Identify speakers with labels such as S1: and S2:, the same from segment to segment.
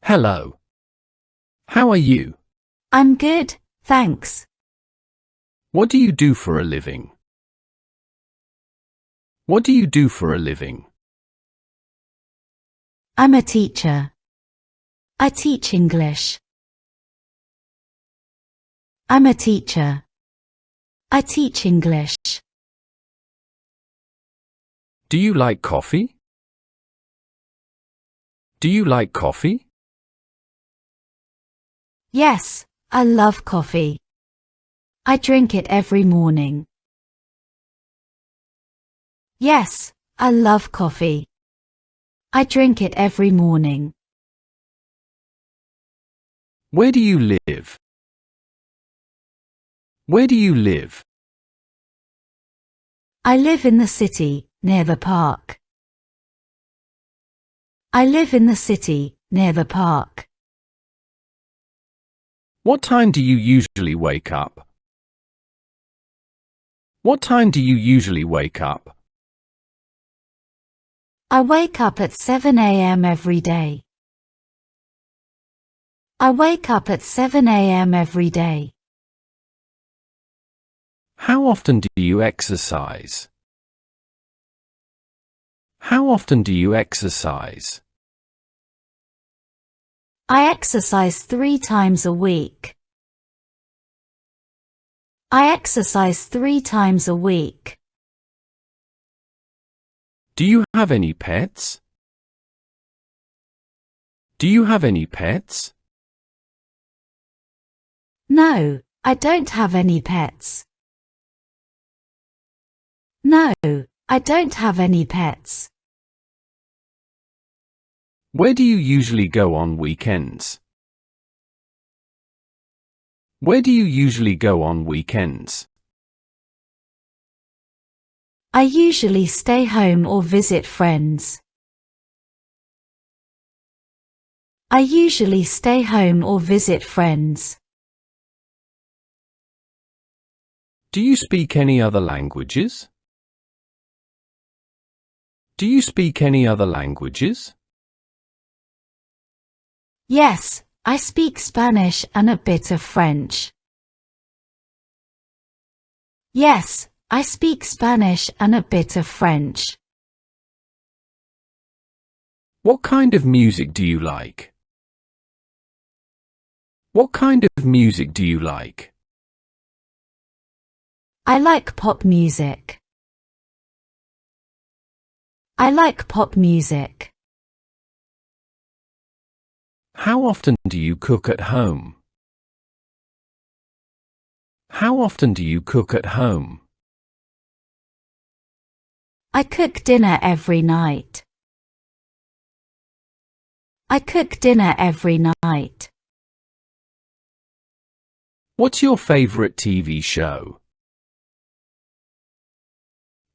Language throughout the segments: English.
S1: Hello. How are you?
S2: I'm good, thanks.
S1: What do you do for a living? What do you do for a living?
S2: I'm a teacher. I teach English. I'm a teacher. I teach English.
S1: Do you like coffee? Do you like coffee?
S2: Yes, I love coffee. I drink it every morning. Yes, I love coffee. I drink it every morning.
S1: Where do you live? Where do you live?
S2: I live in the city, near the park. I live in the city, near the park.
S1: What time do you usually wake up? What time do you usually wake up?
S2: I wake up at 7 a.m. every day. I wake up at 7 a.m. every day.
S1: How often do you exercise? How often do you exercise?
S2: I exercise 3 times a week. I exercise 3 times a week.
S1: Do you have any pets? Do you have any pets?
S2: No, I don't have any pets. No, I don't have any pets.
S1: Where do you usually go on weekends? Where do you usually go on weekends?
S2: I usually stay home or visit friends. I usually stay home or visit friends.
S1: Do you speak any other languages? Do you speak any other languages?
S2: Yes, I speak Spanish and a bit of French. Yes, I speak Spanish and a bit of French.
S1: What kind of music do you like? What kind of music do you like?
S2: I like pop music. I like pop music.
S1: How often do you cook at home? How often do you cook at home?
S2: I cook dinner every night. I cook dinner every night.
S1: What's your favorite TV show?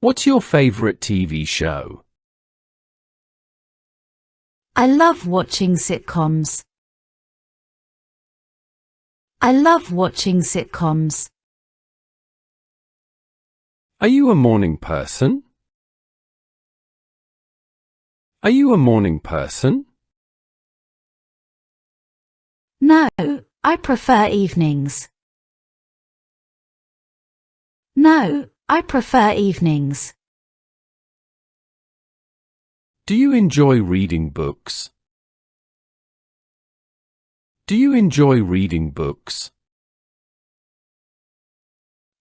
S1: What's your favorite TV show?
S2: I love watching sitcoms. I love watching sitcoms.
S1: Are you a morning person? Are you a morning person?
S2: No, I prefer evenings. No, I prefer evenings.
S1: Do you enjoy reading books? Do you enjoy reading books?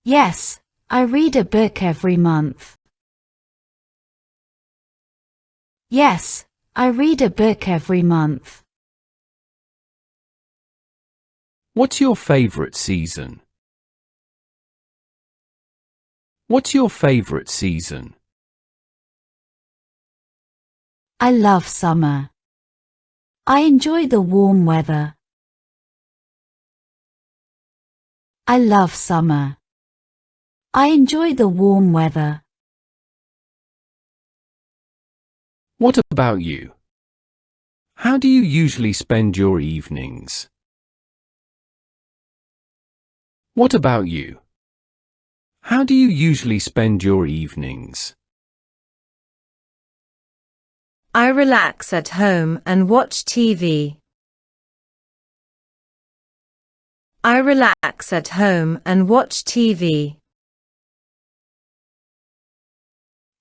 S2: Yes, I read a book every month. Yes, I read a book every month.
S1: What's your favorite season? What's your favorite season?
S2: I love summer. I enjoy the warm weather. I love summer. I enjoy the warm weather.
S1: What about you? How do you usually spend your evenings? What about you? How do you usually spend your evenings?
S3: I relax at home and watch TV. I relax at home and watch TV.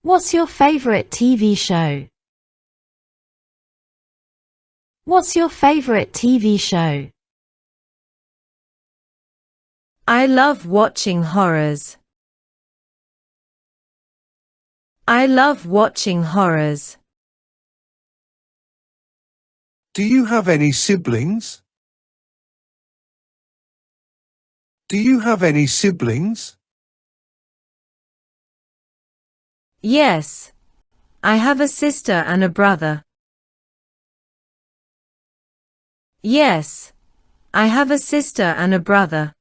S2: What's your favorite TV show? What's your favorite TV show?
S3: I love watching horrors. I love watching horrors.
S4: Do you have any siblings? Do you have any siblings?
S3: Yes. I have a sister and a brother. Yes. I have a sister and a brother.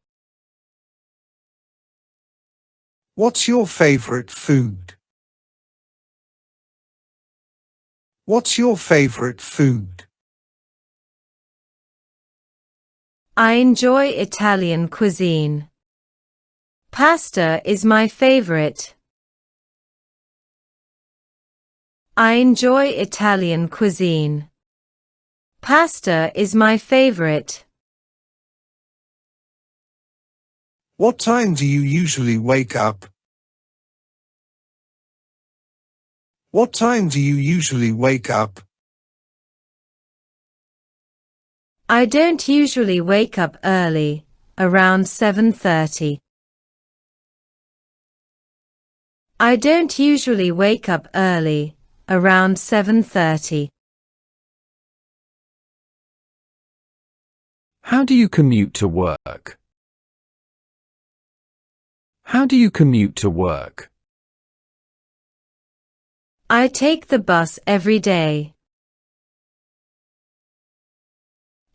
S4: What's your favorite food? What's your favorite food?
S3: I enjoy Italian cuisine. Pasta is my favorite. I enjoy Italian cuisine. Pasta is my favorite.
S4: What time do you usually wake up? What time do you usually wake up?
S3: I don't usually wake up early, around 7:30. I don't usually wake up early, around 7:30.
S1: How do you commute to work? How do you commute to work?
S3: I take the bus every day.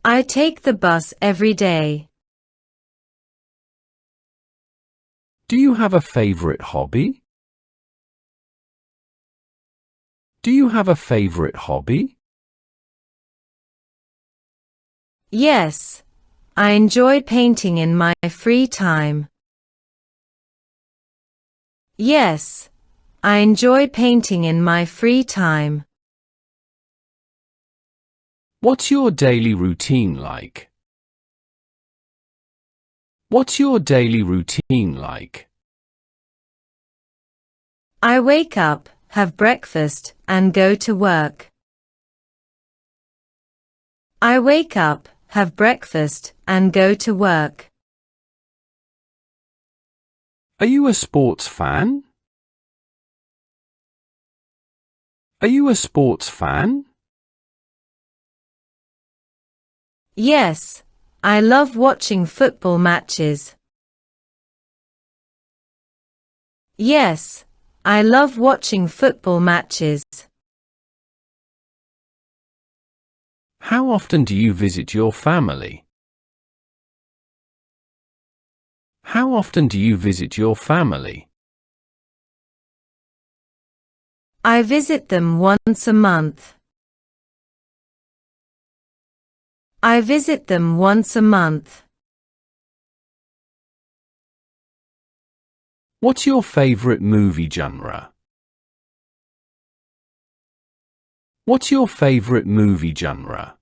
S3: I take the bus every day.
S1: Do you have a favorite hobby? Do you have a favorite hobby?
S3: Yes. I enjoy painting in my free time. Yes. I enjoy painting in my free time.
S1: What's your daily routine like? What's your daily routine like?
S3: I wake up, have breakfast, and go to work. I wake up, have breakfast, and go to work.
S1: Are you a sports fan? Are you a sports fan?
S3: Yes. I love watching football matches. Yes. I love watching football matches.
S1: How often do you visit your family? How often do you visit your family?
S3: I visit them once a month. I visit them once a month.
S1: What's your favorite movie genre? What's your favorite movie genre?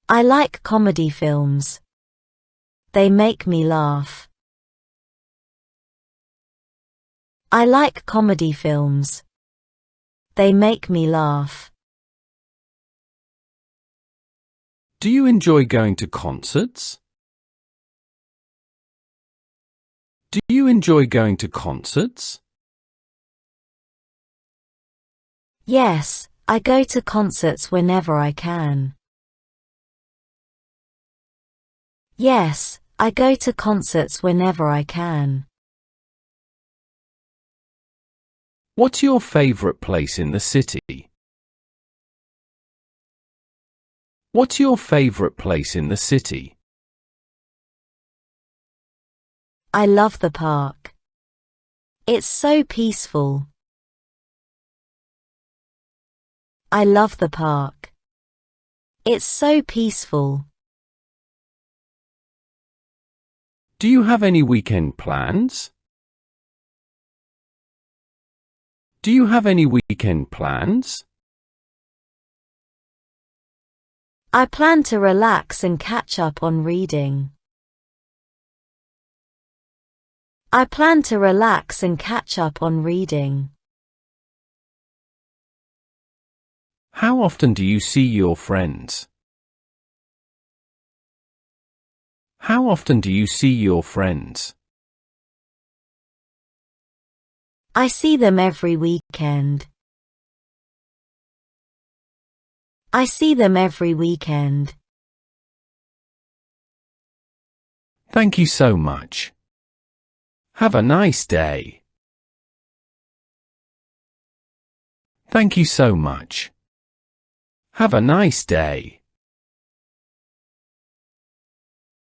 S2: I like comedy films. They make me laugh. I like comedy films. They make me laugh.
S1: Do you enjoy going to concerts? Do you enjoy going to concerts?
S2: Yes, I go to concerts whenever I can. Yes, I go to concerts whenever I can.
S1: What's your favorite place in the city? What's your favorite place in the city?
S2: I love the park. It's so peaceful. I love the park. It's so peaceful.
S1: Do you have any weekend plans? Do you have any weekend plans?
S5: I plan to relax and catch up on reading. I plan to relax and catch up on reading.
S1: How often do you see your friends? How often do you see your friends?
S5: I see them every weekend. I see them every weekend.
S1: Thank you so much. Have a nice day. Thank you so much. Have a nice day.